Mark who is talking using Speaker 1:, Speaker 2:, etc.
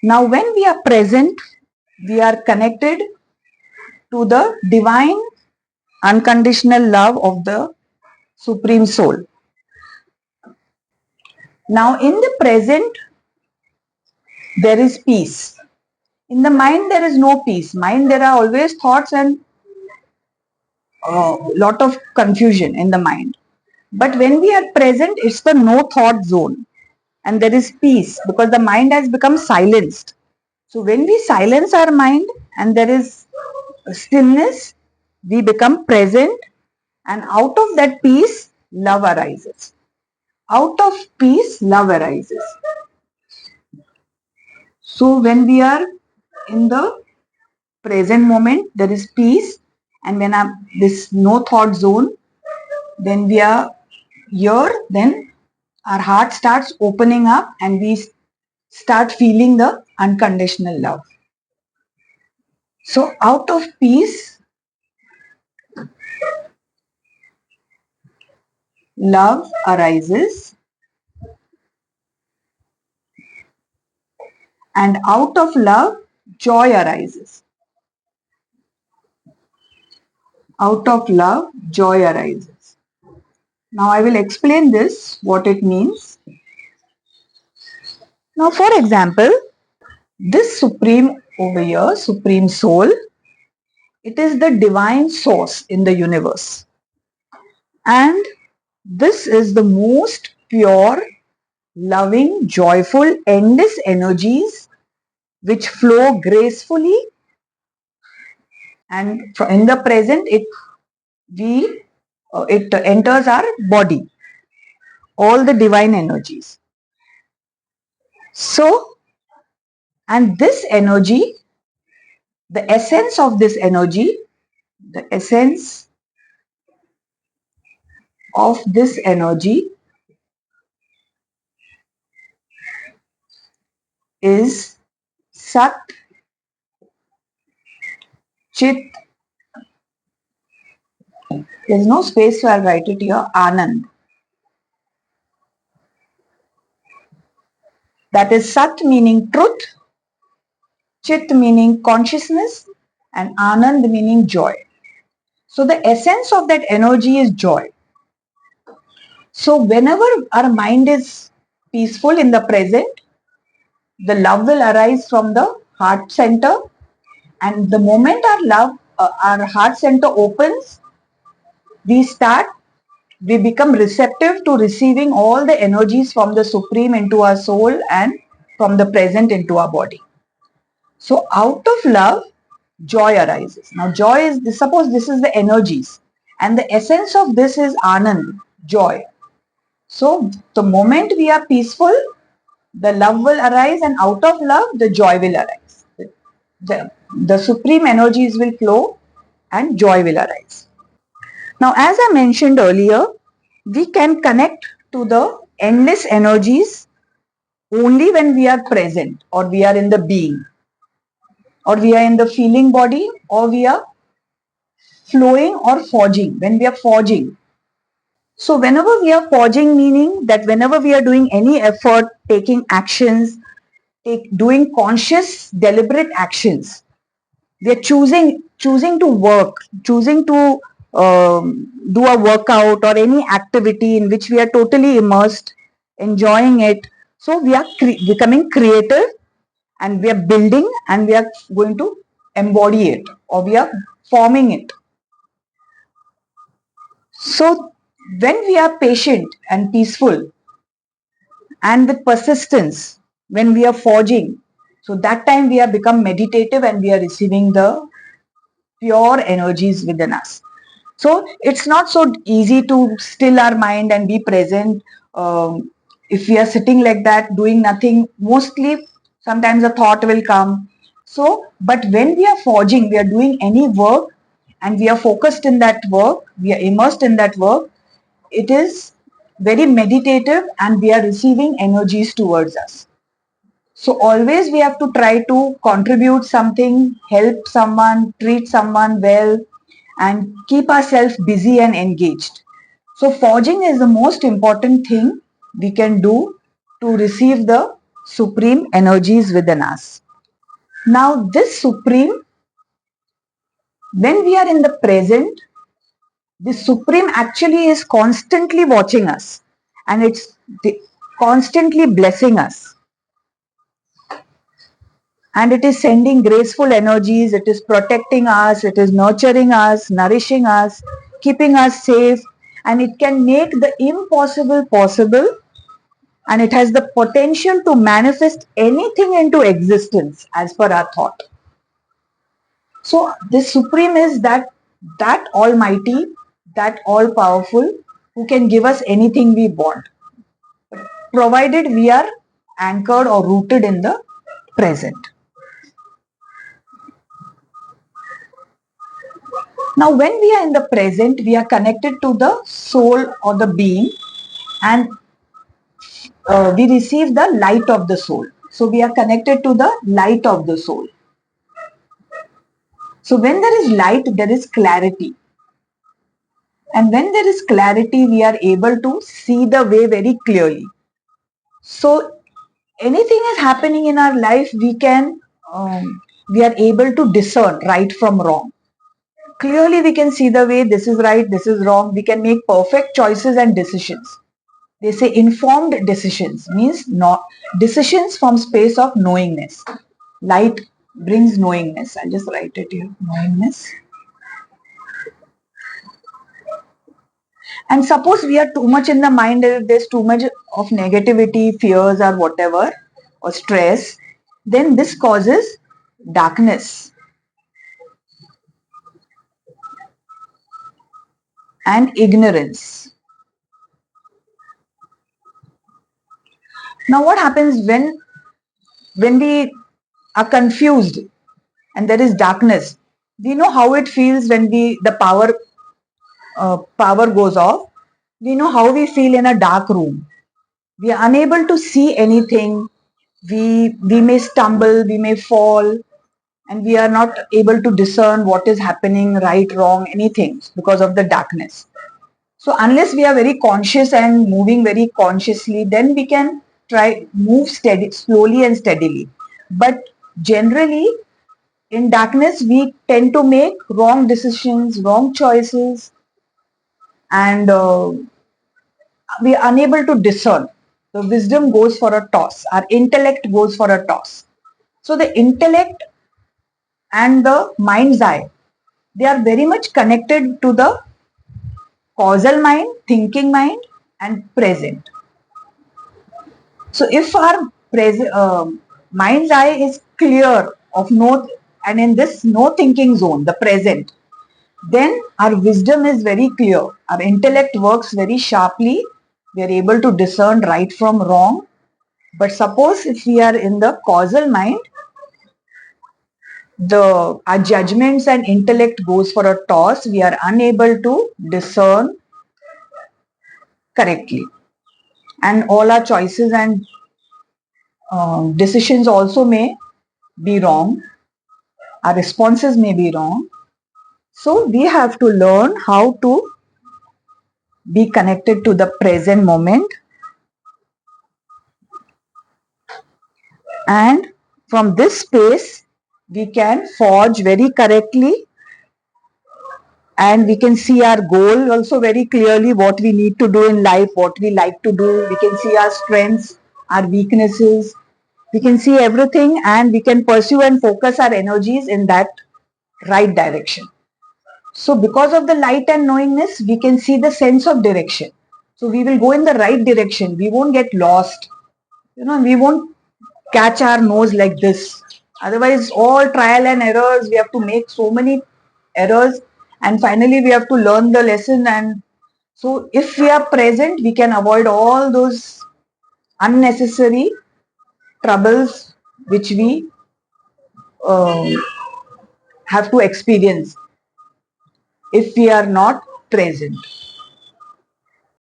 Speaker 1: Now when we are present, we are connected to the divine unconditional love of the Supreme Soul. Now in the present, there is peace. In the mind, there is no peace. Mind, there are always thoughts and lot of confusion in the mind. But when we are present, it's the no thought zone. And there is peace because the mind has become silenced. So when we silence our mind and there is stillness, we become present, and out of that peace, love arises. Out of peace, love arises. So when we are in the present moment, there is peace, and when this no thought zone, then we are here, then our heart starts opening up and we start feeling the unconditional love. So out of peace, love arises, and out of love, joy arises. Out of love, joy arises. Now I will explain this, what it means. Now for example, this Supreme over here, Supreme Soul, it is the divine source in the universe. And this is the most pure, loving, joyful, endless energies which flow gracefully, and in the present it enters our body, all the divine energies. So, and this energy, the essence of this energy, the essence of this energy is Sat, Chit, there's no space, so I'll write it here, Anand. That is Sat meaning truth, Chit meaning consciousness, and Anand meaning joy. So the essence of that energy is joy. So whenever our mind is peaceful in the present, the love will arise from the heart center, and the moment our heart center opens, we become receptive to receiving all the energies from the Supreme into our soul and from the present into our body. So out of love, joy arises. Now joy is, suppose this is the energies, and the essence of this is Anand, joy. So the moment we are peaceful, the love will arise, and out of love, the joy will arise. The supreme energies will flow and joy will arise. Now, as I mentioned earlier, we can connect to the endless energies only when we are present, or we are in the being, or we are in the feeling body, or we are flowing or forging, when we are forging. So whenever we are forging, meaning that whenever we are doing any effort, taking actions, doing conscious, deliberate actions, we are choosing to work, choosing to do a workout or any activity in which we are totally immersed, enjoying it. So we are becoming creative, and we are building, and we are going to embody it, or we are forming it. So when we are patient and peaceful and with persistence, when we are forging, so that time we have become meditative and we are receiving the pure energies within us. So it's not so easy to still our mind and be present. If we are sitting like that doing nothing, mostly sometimes a thought will come. So, but when we are forging, we are doing any work and we are focused in that work, we are immersed in that work, it is very meditative and we are receiving energies towards us. So always we have to try to contribute something, help someone, treat someone well, and keep ourselves busy and engaged. So forging is the most important thing we can do to receive the supreme energies within us. Now this supreme, when we are in the present, the supreme actually is constantly watching us, and it's constantly blessing us, and it is sending graceful energies, it is protecting us, it is nurturing us, nourishing us, keeping us safe, and it can make the impossible possible, and it has the potential to manifest anything into existence as per our thought. So this supreme is that almighty, that all powerful, who can give us anything we want, provided we are anchored or rooted in the present. Now when we are in the present, we are connected to the soul or the being, and we receive the light of the soul. So we are connected to the light of the soul. So when there is light, there is clarity. And when there is clarity, we are able to see the way very clearly. So anything is happening in our life, we are able to discern right from wrong. Clearly we can see the way this is right, this is wrong. We can make perfect choices and decisions. They say informed decisions means not decisions from space of knowingness. Light brings knowingness. I'll just write it here, knowingness. And suppose we are too much in the mind, if there's too much of negativity, fears or whatever, or stress, then this causes darkness and ignorance. Now what happens when we are confused and there is darkness? We know how it feels when the power goes off. We know how we feel in a dark room. We are unable to see anything. We may stumble, we may fall, and we are not able to discern what is happening, right, wrong, anything, because of the darkness. So unless we are very conscious and moving very consciously, then we can try move slowly and steadily. But generally in darkness we tend to make wrong decisions, wrong choices, and we are unable to discern. The wisdom goes for a toss. Our intellect goes for a toss. So the intellect and the mind's eye, they are very much connected to the causal mind, thinking mind, and present. So if our mind's eye is clear of no, and in this no thinking zone, the present, then our wisdom is very clear. Our intellect works very sharply. We are able to discern right from wrong. But suppose if we are in the causal mind, our judgments and intellect goes for a toss. We are unable to discern correctly, and all our choices and decisions also may be wrong. Our responses may be wrong. So we have to learn how to be connected to the present moment, and from this space we can forge very correctly, and we can see our goal also very clearly, what we need to do in life, what we like to do. We can see our strengths, our weaknesses, we can see everything, and we can pursue and focus our energies in that right direction. So because of the light and knowingness, we can see the sense of direction. So we will go in the right direction. We won't get lost. We won't catch our nose like this. Otherwise, all trial and errors, we have to make so many errors, and finally we have to learn the lesson. And so if we are present, we can avoid all those unnecessary troubles which we uh, have to experience if we are not present.